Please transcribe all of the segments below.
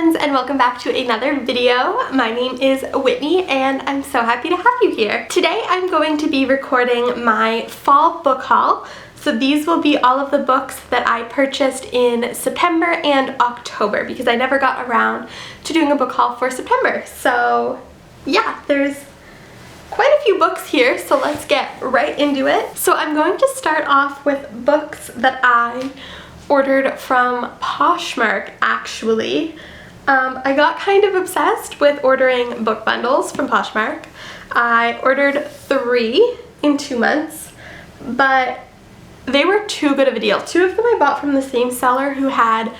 friends, and welcome back to another video. My name is Whitney and I'm so happy to have you here. Today I'm going to be recording my fall book haul. So these will be all of the books that I purchased in September and October because I never got around to doing a book haul for September. So yeah, there's quite a few books here, so let's get right into it. So I'm going to start off with books that I ordered from Poshmark, actually. I got kind of obsessed with ordering book bundles from Poshmark. I ordered 3 in 2 months, but they were too good of a deal. 2 of them I bought from the same seller who had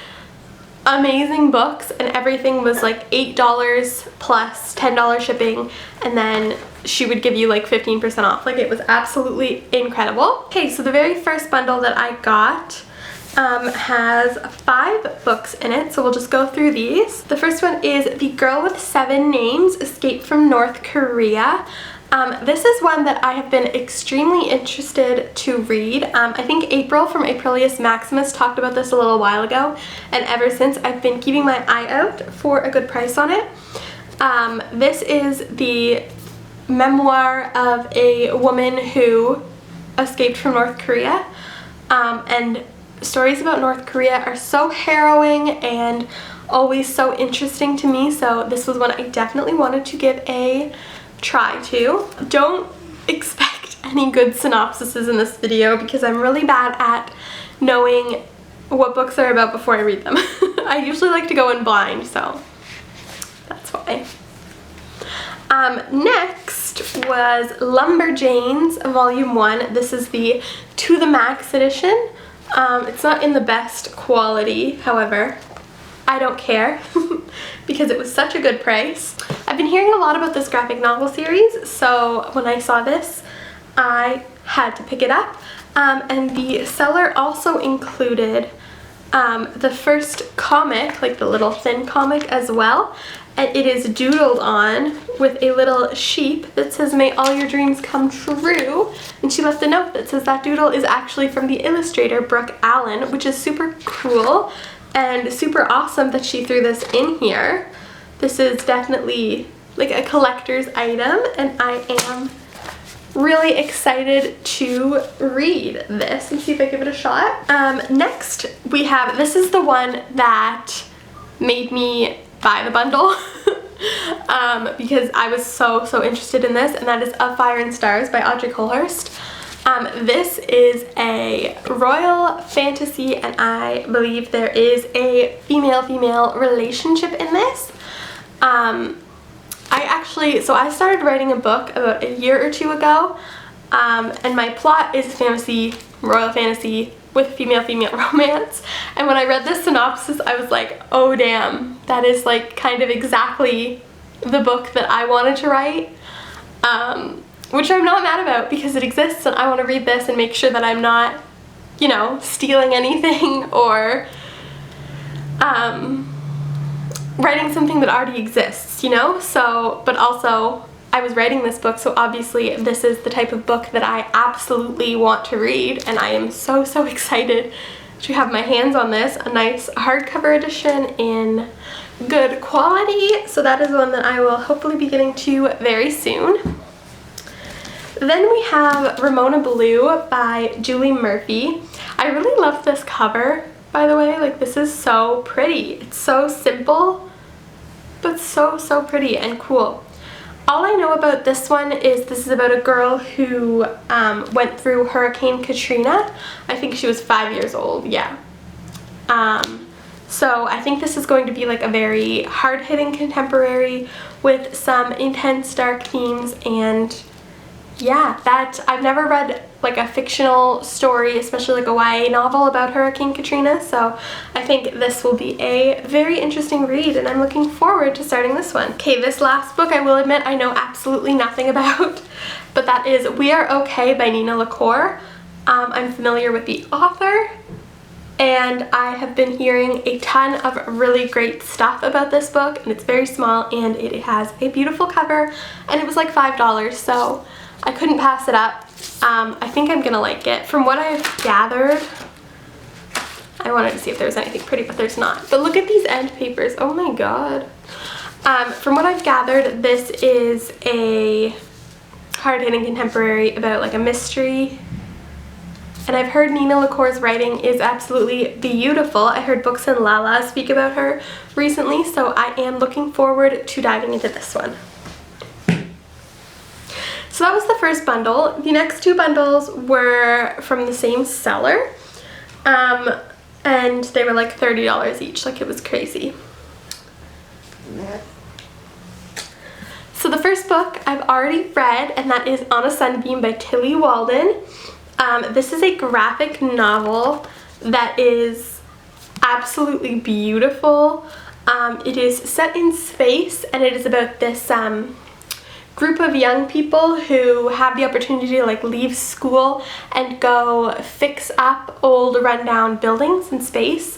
amazing books, and everything was like $8 plus $10 shipping, and then she would give you like 15% off. Like, it was absolutely incredible. Okay, so the very first bundle that I got has 5 books in it, so we'll just go through these. The first one is The Girl with 7 Names, Escape from North Korea. This is one that I have been extremely interested to read. I think April from Aprilius Maximus talked about this a little while ago, and ever since I've been keeping my eye out for a good price on it. This is the memoir of a woman who escaped from North Korea, and stories about North Korea are so harrowing and always so interesting to me, so this was one I definitely wanted to give a try to. Don't expect any good synopsises in this video because I'm really bad at knowing what books are about before I read them. I usually like to go in blind, so that's why. Next was Lumberjanes Volume 1. This is the To the Max edition. It's not in the best quality, however, I don't care because it was such a good price. I've been hearing a lot about this graphic novel series, so when I saw this, I had to pick it up. And the seller also included the first comic, like the little thin comic as well. And it is doodled on with a little sheep that says, "May all your dreams come true." And she left a note that says that doodle is actually from the illustrator Brooke Allen, which is super cool and super awesome that she threw this in here. This is definitely like a collector's item, and I am really excited to read this and see if I give it a shot. Next we have, this is the one that made me buy the bundle because I was so interested in this, and that is Of Fire and Stars by Audrey Colhurst. This is a royal fantasy, and I believe there is a female-female relationship in this. I started writing a book about a year or 2 ago, and my plot is fantasy, royal fantasy with female-female romance, and when I read this synopsis I was like, oh damn, that is like kind of exactly the book that I wanted to write, which I'm not mad about because it exists, and I want to read this and make sure that I'm not, you know, stealing anything or writing something that already exists, you know? So, but also I was writing this book, so obviously this is the type of book that I absolutely want to read, and I am so excited to have my hands on this. A nice hardcover edition in good quality, so that is one that I will hopefully be getting to very soon. Then we have Ramona Blue by Julie Murphy. I really love this cover, by the way. Like, this is so pretty. It's so simple, but so pretty and cool. All I know about this one is this is about a girl who went through Hurricane Katrina. I think she was 5 years old, yeah. So I think this is going to be like a very hard-hitting contemporary with some intense dark themes, and yeah, that I've never read like a fictional story, especially like a YA novel about Hurricane Katrina, so I think this will be a very interesting read, and I'm looking forward to starting this one. Okay, this last book I will admit I know absolutely nothing about, but that is We Are Okay by Nina LaCour. I'm familiar with the author, and I have been hearing a ton of really great stuff about this book, and it's very small and it has a beautiful cover, and it was like $5, so I couldn't pass it up. I think I'm gonna like it. From what I've gathered, I wanted to see if there was anything pretty, but there's not. But look at these end papers. Oh my god. From what I've gathered, this is a hard-hitting contemporary about like a mystery. And I've heard Nina LaCour's writing is absolutely beautiful. I heard Books and Lala speak about her recently, so I am looking forward to diving into this one. So that was the first bundle. The next two bundles were from the same seller, and they were like $30 each, like it was crazy. So the first book I've already read, and that is On a Sunbeam by Tillie Walden. This is a graphic novel that is absolutely beautiful. It is set in space, and it is about this group of young people who have the opportunity to like leave school and go fix up old rundown buildings in space.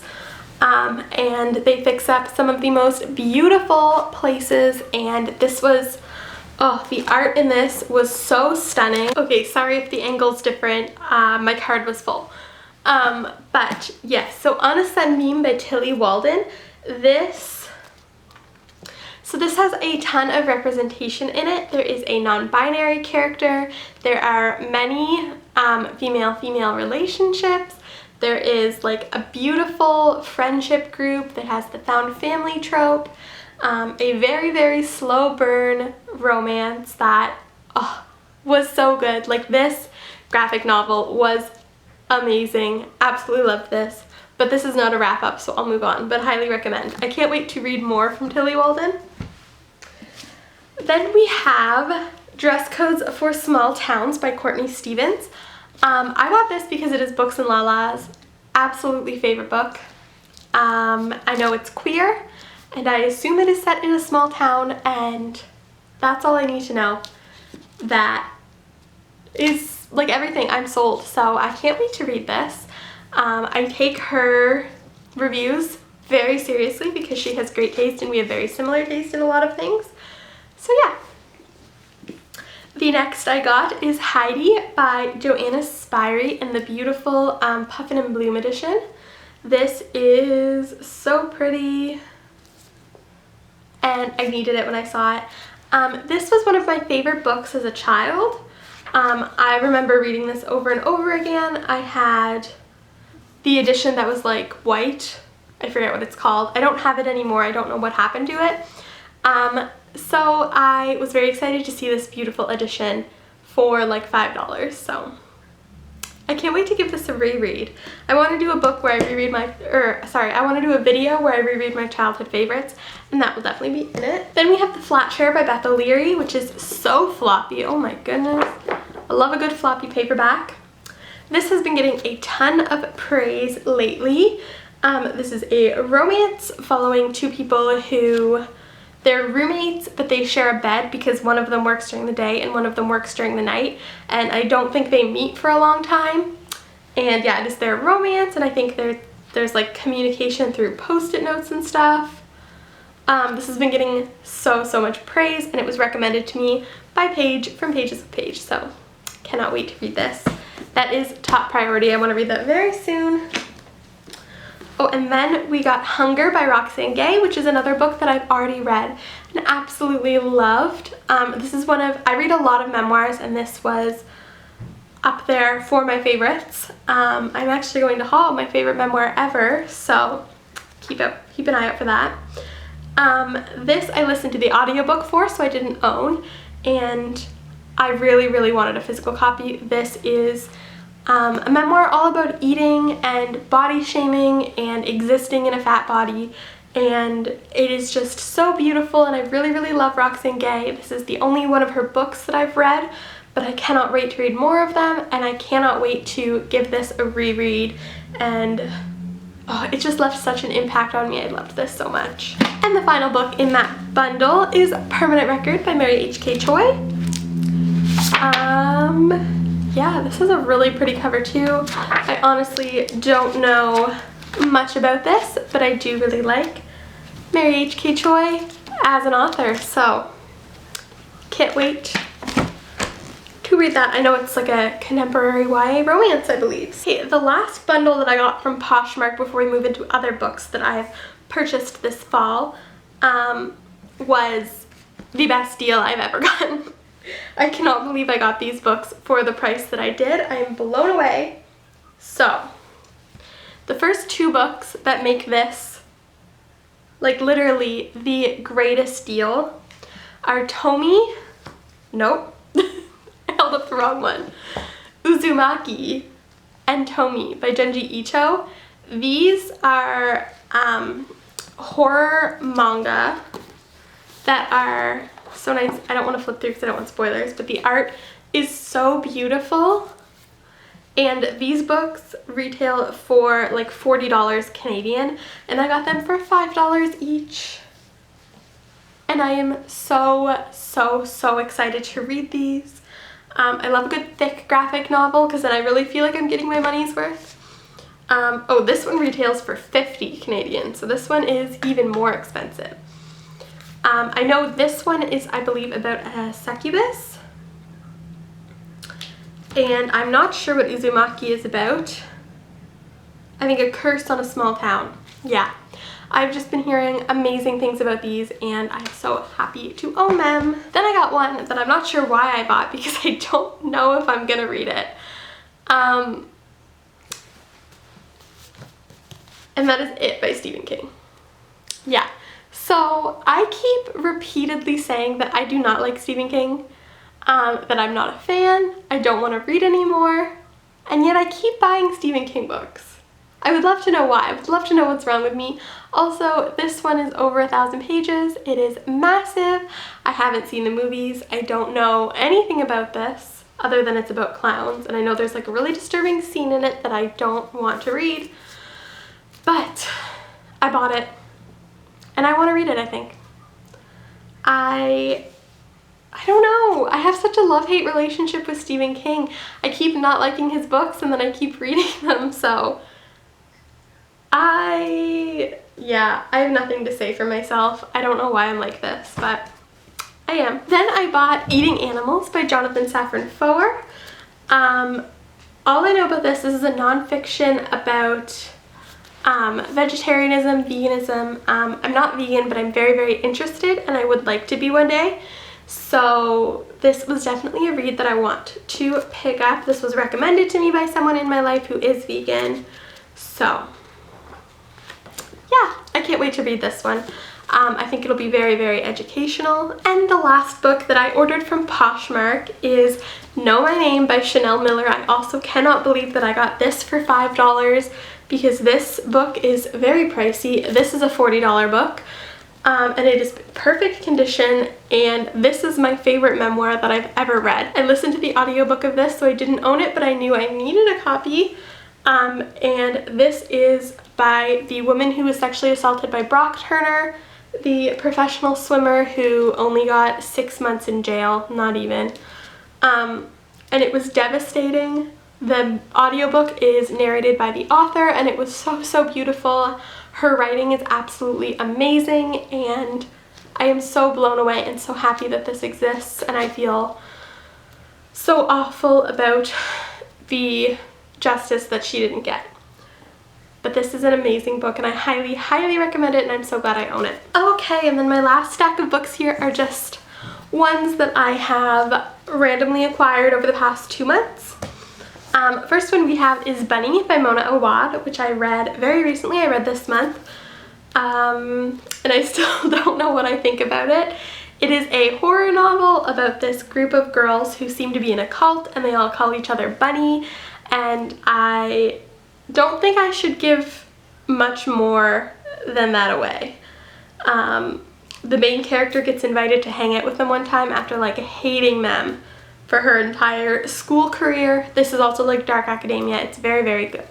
And they fix up some of the most beautiful places, and this was, oh, the art in this was so stunning. Okay, sorry if the angle's different, my card was full. But yes, so On a Sunbeam by Tillie Walden, this has a ton of representation in it. There is a non-binary character, there are many female-female relationships. There is like a beautiful friendship group that has the found family trope, a very, very slow burn romance that was so good. Like, this graphic novel was amazing. Absolutely loved this. But this is not a wrap up, so I'll move on, but highly recommend. I can't wait to read more from Tillie Walden. Then we have Dress Codes for Small Towns by Courtney Stevens. I bought this because it is Books and Lala's absolutely favorite book. I know it's queer, and I assume it is set in a small town, and that's all I need to know. That is like everything. I'm sold, so I can't wait to read this. I take her reviews very seriously because she has great taste and we have very similar taste in a lot of things. So yeah. The next I got is Heidi by Joanna Spyri in the beautiful Puffin and Bloom edition. This is so pretty, and I needed it when I saw it. This was one of my favorite books as a child. I remember reading this over and over again. I had the edition that was like white. I forget what it's called. I don't have it anymore. I don't know what happened to it. So I was very excited to see this beautiful edition for like $5. So I can't wait to give this a reread. I want to do a book where I reread I want to do a video where I reread my childhood favorites, and that will definitely be in it. Then we have The Flat Share by Beth O'Leary, which is so floppy. Oh my goodness. I love a good floppy paperback. This has been getting a ton of praise lately. This is a romance following two people who, they're roommates, but they share a bed because one of them works during the day and one of them works during the night, and I don't think they meet for a long time. And yeah, it is their romance, and I think there's like communication through post-it notes and stuff. This has been getting so much praise, and it was recommended to me by Paige from Pages of Paige, so cannot wait to read this. That is top priority. I want to read that very soon. Oh, and then we got Hunger by Roxane Gay, which is another book that I've already read and absolutely loved. This is I read a lot of memoirs, and this was up there for my favorites. I'm actually going to haul my favorite memoir ever, so keep an eye out for that. This I listened to the audiobook for, so I didn't own, and I really wanted a physical copy. This is a memoir all about eating and body shaming and existing in a fat body, and it is just so beautiful, and I really love Roxane Gay. This is the only one of her books that I've read, but I cannot wait to read more of them, and I cannot wait to give this a reread, and oh, it just left such an impact on me. I loved this so much. And the final book in that bundle is Permanent Record by Mary H.K. Choi. Yeah, this is a really pretty cover too. I honestly don't know much about this, but I do really like Mary H.K. Choi as an author, so can't wait to who read that, I know it's like a contemporary YA romance, I believe. Okay, the last bundle that I got from Poshmark before we move into other books that I've purchased this fall was the best deal I've ever gotten. I cannot believe I got these books for the price that I did. I am blown away. So, the first two books that make this, like, literally the greatest deal are Tomi, nope, I held up the wrong one, Uzumaki and Tomi by Junji Ito. These are horror manga that are so nice. I don't want to flip through because I don't want spoilers, but the art is so beautiful. And these books retail for like $40 Canadian, and I got them for $5 each. And I am so, so, so excited to read these. I love a good thick graphic novel because then I really feel like I'm getting my money's worth. Oh, this one retails for 50 Canadian, so this one is even more expensive. I know this one is, I believe, about a succubus. And I'm not sure what Uzumaki is about. I think a curse on a small town. Yeah. I've just been hearing amazing things about these and I'm so happy to own them. Then I got one that I'm not sure why I bought because I don't know if I'm gonna read it. And that is It by Stephen King. Yeah. So I keep repeatedly saying that I do not like Stephen King, that I'm not a fan, I don't want to read anymore, and yet I keep buying Stephen King books. I would love to know why. I would love to know what's wrong with me. Also, this one is over 1,000 pages. It is massive. I haven't seen the movies. I don't know anything about this other than it's about clowns, and I know there's like a really disturbing scene in it that I don't want to read, but I bought it. And I want to read it, I think. I don't know. I have such a love-hate relationship with Stephen King. I keep not liking his books and then I keep reading them, so I have nothing to say for myself. I don't know why I'm like this, but I am. Then I bought Eating Animals by Jonathan Safran Foer. All I know about this is a nonfiction about vegetarianism, veganism. I'm not vegan, but I'm very, very interested and I would like to be one day. So this was definitely a read that I want to pick up. This was recommended to me by someone in my life who is vegan. So yeah, I can't wait to read this one. I think it'll be very, very educational. And the last book that I ordered from Poshmark is Know My Name by Chanel Miller. I also cannot believe that I got this for $5 because this book is very pricey. This is a $40 book. And it is perfect condition, and this is my favorite memoir that I've ever read. I listened to the audiobook of this, so I didn't own it, but I knew I needed a copy. And this is by the woman who was sexually assaulted by Brock Turner, the professional swimmer who only got 6 months in jail, not even. And it was devastating. The audiobook is narrated by the author, and it was so, so beautiful. Her writing is absolutely amazing, and I am so blown away and so happy that this exists, and I feel so awful about the justice that she didn't get. But this is an amazing book, and I highly, highly recommend it, and I'm so glad I own it. Okay, and then my last stack of books here are just ones that I have randomly acquired over the past 2 months. First one we have is Bunny by Mona Awad, which I read very recently. I read this month, and I still don't know what I think about it. It is a horror novel about this group of girls who seem to be in a cult, and they all call each other Bunny, and I don't think I should give much more than that away. The main character gets invited to hang out with them one time after like hating them for her entire school career. This is also like dark academia. It's very, very good.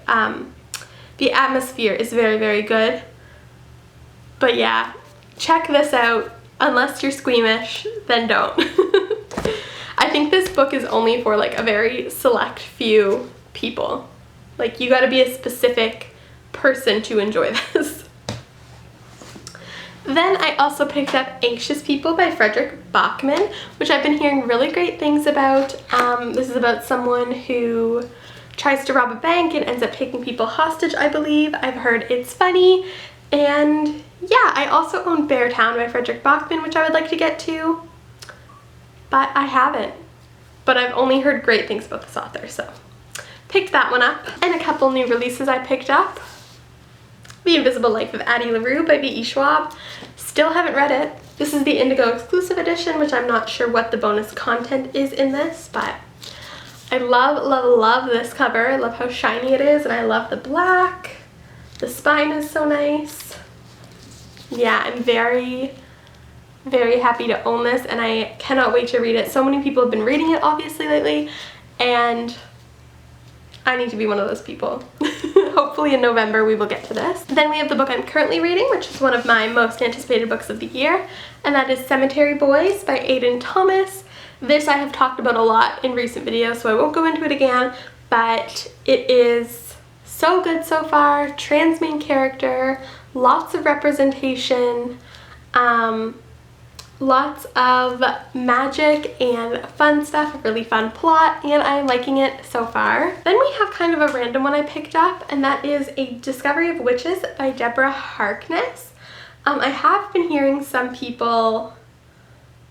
The atmosphere is very, very good. But yeah, check this out. Unless you're squeamish, then don't. I think this book is only for like a very select few people. Like, you gotta be a specific person to enjoy this. Then I also picked up Anxious People by Frederick Bachman, which I've been hearing really great things about. This is about someone who tries to rob a bank and ends up taking people hostage, I believe. I've heard it's funny. And yeah, I also own Beartown by Frederick Bachman, which I would like to get to, but I haven't. But I've only heard great things about this author, so picked that one up. And a couple new releases I picked up. The Invisible Life of Addie LaRue by V.E. Schwab. Still haven't read it. This is the Indigo exclusive edition, which I'm not sure what the bonus content is in this, but I love, love, love this cover. I love how shiny it is, and I love the black. The spine is so nice. Yeah, I'm very, very happy to own this, and I cannot wait to read it. So many people have been reading it, obviously, lately, and I need to be one of those people. Hopefully in November we will get to this. Then we have the book I'm currently reading, which is one of my most anticipated books of the year, and that is Cemetery Boys by Aidan Thomas. This I have talked about a lot in recent videos, so I won't go into it again, but it is so good so far. Trans main character, lots of representation, lots of magic and fun stuff, a really fun plot, and I'm liking it so far. Then we have kind of a random one I picked up, and that is A Discovery of Witches by Deborah Harkness. I have been hearing some people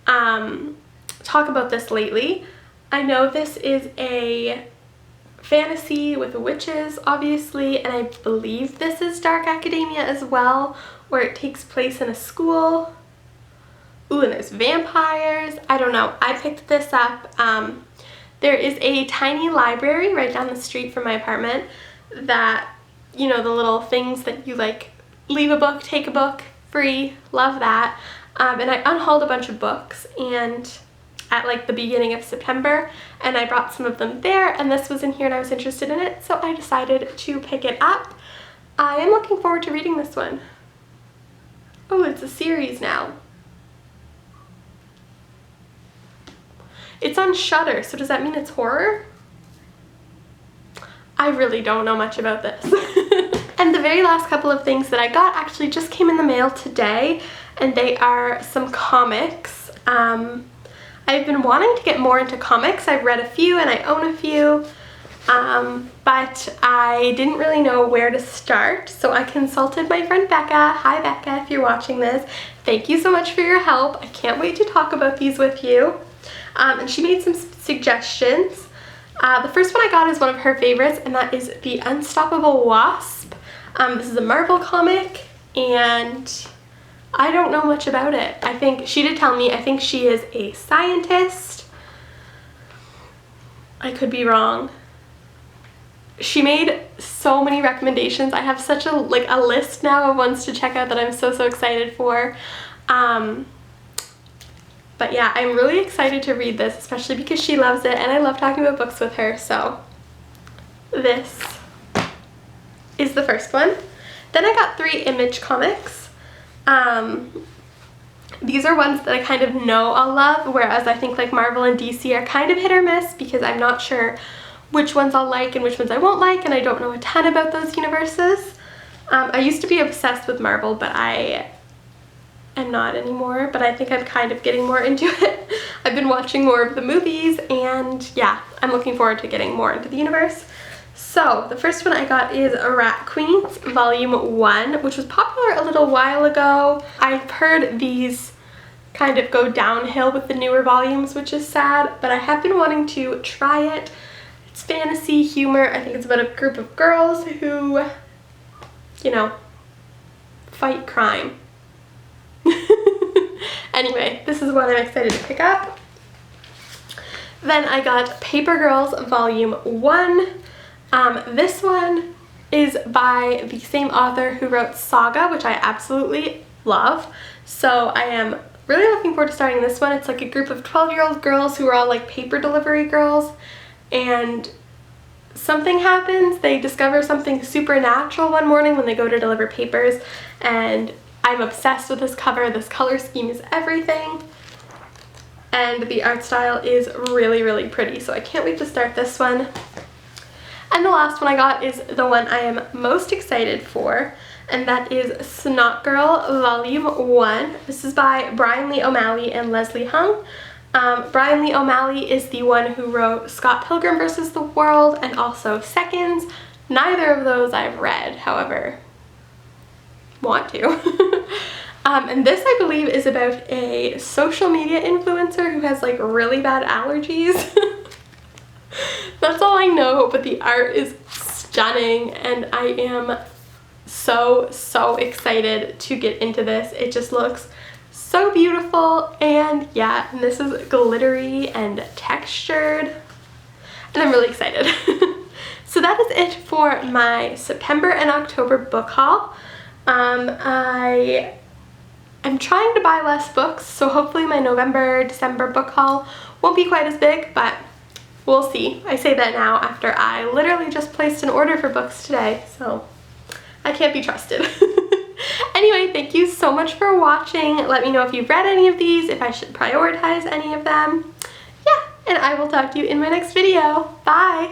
talk about this lately. I know this is a fantasy with witches, obviously, and I believe this is dark academia as well, where it takes place in a school. Ooh, and there's vampires. I don't know. I picked this up. There is a tiny library right down the street from my apartment that, you know, the little things that you like leave a book, take a book, free. Love that. And I unhauled a bunch of books and at like the beginning of September, and I brought some of them there, and this was in here and I was interested in it, so I decided to pick it up. I am looking forward to reading this one. Oh, it's a series now. It's on Shudder, so does that mean it's horror? I really don't know much about this. And the very last couple of things that I got actually just came in the mail today, and they are some comics. I've been wanting to get more into comics. I've read a few and I own a few, but I didn't really know where to start, so I consulted my friend Becca. Hi Becca, if you're watching this. Thank you so much for your help. I can't wait to talk about these with you. And she made some suggestions. The first one I got is one of her favorites, and that is The Unstoppable Wasp. This is a Marvel comic, and I don't know much about it. I think she did tell me, I think she is a scientist. I could be wrong. She made so many recommendations. I have such a list now of ones to check out that I'm so excited for. But yeah, I'm really excited to read this, especially because she loves it and I love talking about books with her, so this is the first one. Then I got 3 Image comics. These are ones that I kind of know I'll love, whereas I think like Marvel and DC are kind of hit or miss because I'm not sure which ones I'll like and which ones I won't like, and I don't know a ton about those universes. I used to be obsessed with Marvel, but I am not anymore, but I think I'm kind of getting more into it. I've been watching more of the movies, and yeah, I'm looking forward to getting more into the universe. So the first one I got is Rat Queens Volume 1, which was popular a little while ago. I've heard these kind of go downhill with the newer volumes, which is sad, but I have been wanting to try it. It's fantasy, humor. I think it's about a group of girls who, you know, fight crime. Anyway, this is what I'm excited to pick up. Then I got Paper Girls Volume 1. This one is by the same author who wrote Saga, which I absolutely love. So I am really looking forward to starting this one. It's like a group of 12-year-old girls who are all like paper delivery girls, and something happens. They discover something supernatural one morning when they go to deliver papers, and I'm obsessed with this cover. This color scheme is everything, and the art style is really pretty, so I can't wait to start this one. And the last one I got is the one I am most excited for, and that is Snot Girl Volume 1. This is by Brian Lee O'Malley and Leslie Hung. Brian Lee O'Malley is the one who wrote Scott Pilgrim vs. the World and also Seconds. Neither of those I've read, however, want to. And this, I believe, is about a social media influencer who has like really bad allergies. That's all I know, but the art is stunning and I am so excited to get into this. It just looks so beautiful, and yeah, and this is glittery and textured, and I'm really excited. So that is it for my September and October book haul. I am trying to buy less books, so hopefully my November, December book haul won't be quite as big, but we'll see. I say that now after I literally just placed an order for books today, so I can't be trusted. Anyway, thank you so much for watching. Let me know if you've read any of these, if I should prioritize any of them. Yeah, and I will talk to you in my next video. Bye!